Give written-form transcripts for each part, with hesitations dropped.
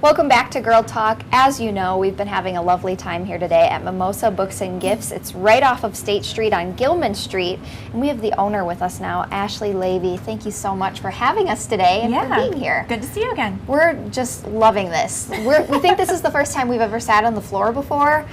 Welcome back to Girl Talk. As you know, we've been having a lovely time here today at Mimosa Books and Gifts. It's right off of State Street on Gilman Street, and we have the owner with us now, Ashley Levy. Thank you so much for having us today and for being here. Good to see you again. We're just loving this. We think this is the first time we've ever sat on the floor before.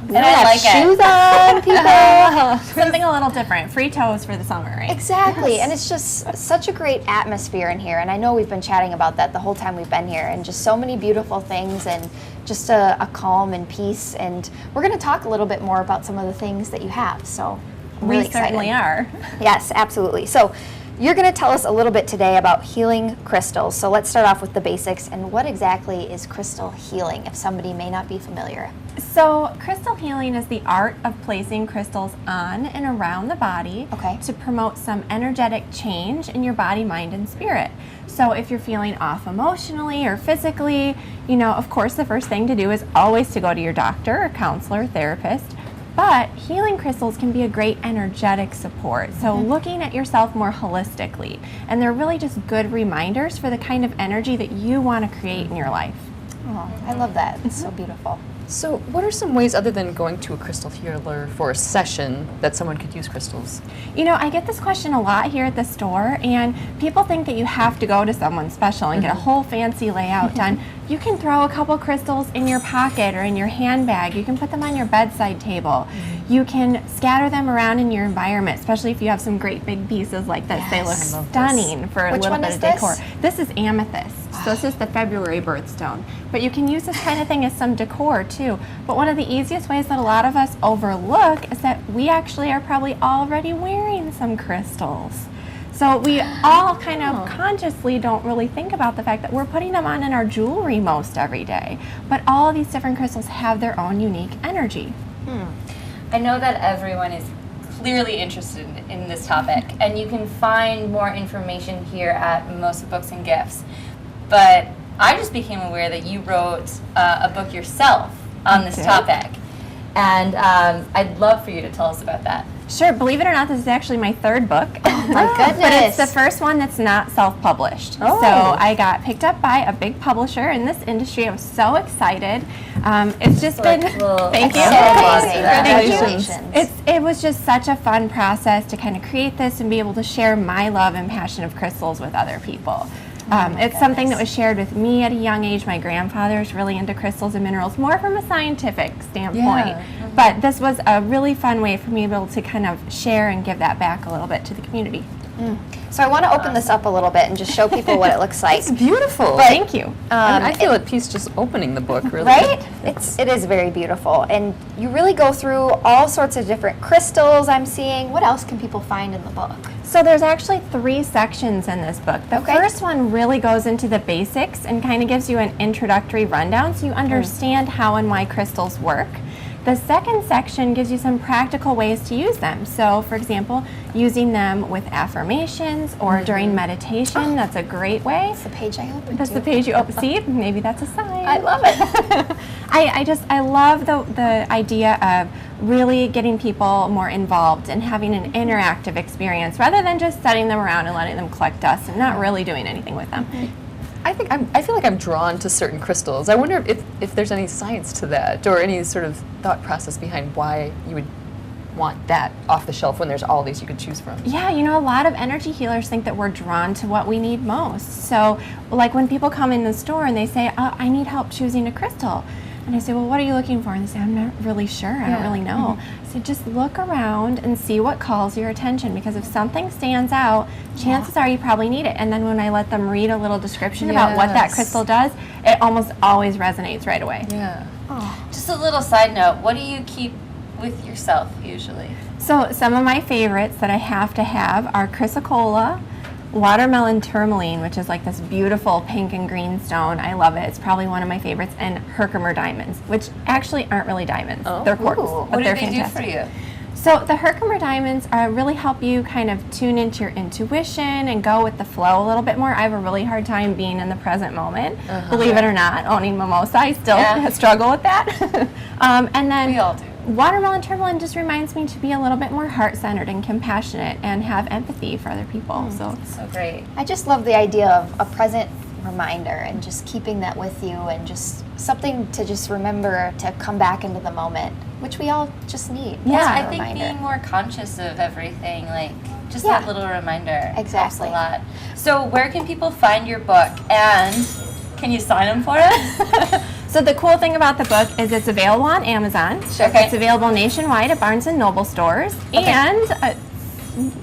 And I like shoes on, people. Something a little different. Free toes for the summer, right? Exactly, Yes. and it's just such a great atmosphere in here, and I know we've been chatting about that the whole time we've been here, and just so many beautiful things, and just a calm and peace, and we're going to talk a little bit more about some of the things that you have, so I'm really excited. We certainly are. Yes, absolutely. So you're going to tell us a little bit today about healing crystals, so let's start off with the basics, and what exactly is crystal healing, if somebody may not be familiar? So crystal healing is the art of placing crystals on and around the body to promote some energetic change in your body, mind, and spirit. So if you're feeling off emotionally or physically, you know, of course the first thing to do is always to go to your doctor or counselor, therapist. But healing crystals can be a great energetic support. So looking at yourself more holistically. And they're really just good reminders for the kind of energy that you want to create in your life. Oh, I love that. It's so beautiful. So what are some ways, other than going to a crystal healer for a session, that someone could use crystals? You know, I get this question a lot here at the store, and people think that you have to go to someone special and get a whole fancy layout done. You can throw a couple crystals in your pocket or in your handbag. You can put them on your bedside table. You can scatter them around in your environment, especially if you have some great big pieces like this. They look stunning for a little bit of decor. This is amethyst. So this is the February birthstone. But you can use this kind of thing as some decor too. But one of the easiest ways that a lot of us overlook is that we actually are probably already wearing some crystals. So we all kind of consciously don't really think about the fact that we're putting them on in our jewelry most every day. But all of these different crystals have their own unique energy. I know that everyone is clearly interested in this topic, and you can find more information here at Mimosa Books and Gifts. But I just became aware that you wrote a book yourself on this topic, and I'd love for you to tell us about that. Sure, believe it or not, this is actually my third book. Oh my goodness. But it's the first one that's not self-published. So I got picked up by a big publisher in this industry. I was so excited. It's just been, thank you. Congratulations. It was just such a fun process to kind of create this and be able to share my love and passion of crystals with other people. It's something that was shared with me at a young age. My grandfather is really into crystals and minerals, more from a scientific standpoint. But this was a really fun way for me to be able to kind of share and give that back a little bit to the community. So I want to open this up a little bit and just show people what it looks like. It's beautiful. But, Thank you. I feel at peace just opening the book, really. Right? It is very beautiful. And you really go through all sorts of different crystals I'm seeing. What else can people find in the book? So there's actually 3 sections in this book. The first one really goes into the basics and kind of gives you an introductory rundown so you understand how and why crystals work. The second section gives you some practical ways to use them. So, for example, using them with affirmations or during meditation. That's a great way. That's the page I opened. That's the page you open. See, maybe that's a sign. I love it. I love the idea of really getting people more involved and having an interactive experience rather than just setting them around and letting them collect dust and not really doing anything with them. I feel like I'm drawn to certain crystals. I wonder if there's any science to that, or any sort of thought process behind why you would want that off the shelf when there's all these you could choose from. Yeah, you know, a lot of energy healers think that we're drawn to what we need most. So, like when people come in the store and they say, I need help choosing a crystal. And I say, well, what are you looking for? And they say, I'm not really sure. I don't really know. So just look around and see what calls your attention, because if something stands out, chances are you probably need it. And then when I let them read a little description about what that crystal does, it almost always resonates right away. Yeah. Just a little side note, what do you keep with yourself usually? So some of my favorites that I have to have are chrysocolla, watermelon tourmaline, which is like this beautiful pink and green stone. I love it. It's probably one of my favorites. And Herkimer diamonds, which actually aren't really diamonds. They're quartz, but they're fantastic. What do they do for you? So the Herkimer diamonds really help you kind of tune into your intuition and go with the flow a little bit more. I have a really hard time being in the present moment. Believe it or not, owning Mimosa, I still struggle with that. And then we all do. Watermelon tourmaline just reminds me to be a little bit more heart-centered and compassionate and have empathy for other people. So great. I just love the idea of a present reminder and just keeping that with you and just something to just remember to come back into the moment, which we all just need. Yeah, That's I a think reminder. being more conscious of everything, like just Yeah. that little reminder, Exactly. helps a lot. So where can people find your book, and can you sign them for us? So the cool thing about the book is it's available on Amazon. Sure. Okay. It's available nationwide at Barnes and Noble stores, and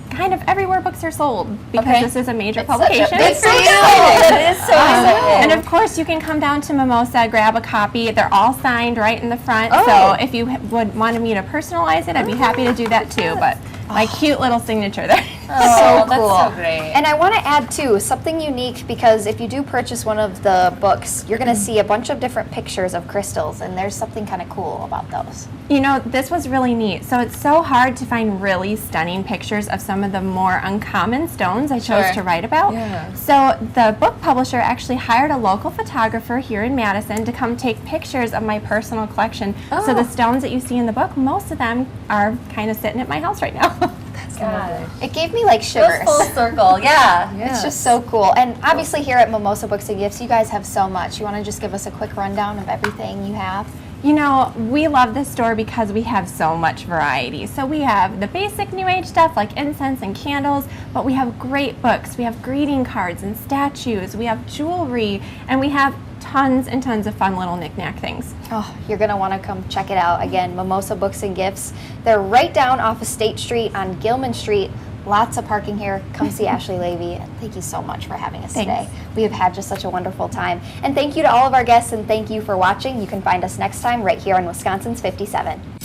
kind of everywhere books are sold because Okay. this is a major It's such a publication. big It's so deal. exciting. It is so exciting. And of course, you can come down to Mimosa, grab a copy. They're all signed right in the front. Oh. So if you would wanted me to personalize it, I'd be happy to do that too. But my cute little signature there. Oh, So cool. that's so great. And I want to add too something unique, because if you do purchase one of the books, you're going to see a bunch of different pictures of crystals, and there's something kind of cool about those. You know, this was really neat. So it's so hard to find really stunning pictures of some of the more uncommon stones I chose Sure. to write about. Yeah. So the book publisher actually hired a local photographer here in Madison to come take pictures of my personal collection. So the stones that you see in the book, most of them are kind of sitting at my house right now. God. It gave me like Goes shivers. full circle, yeah. It's just so cool. And obviously here at Mimosa Books and Gifts, you guys have so much. You want to just give us a quick rundown of everything you have? You know, we love this store because we have so much variety. So we have the basic New Age stuff like incense and candles, but we have great books. We have greeting cards and statues. We have jewelry, and we have tons and tons of fun little knick-knack things. Oh, you're going to want to come check it out. Again, Mimosa Books and Gifts. They're right down off of State Street on Gilman Street. Lots of parking here. Come see Ashley Levy. And thank you so much for having us Thanks. today. We have had just such a wonderful time. And thank you to all of our guests, and thank you for watching. You can find us next time right here on Wisconsin's 57.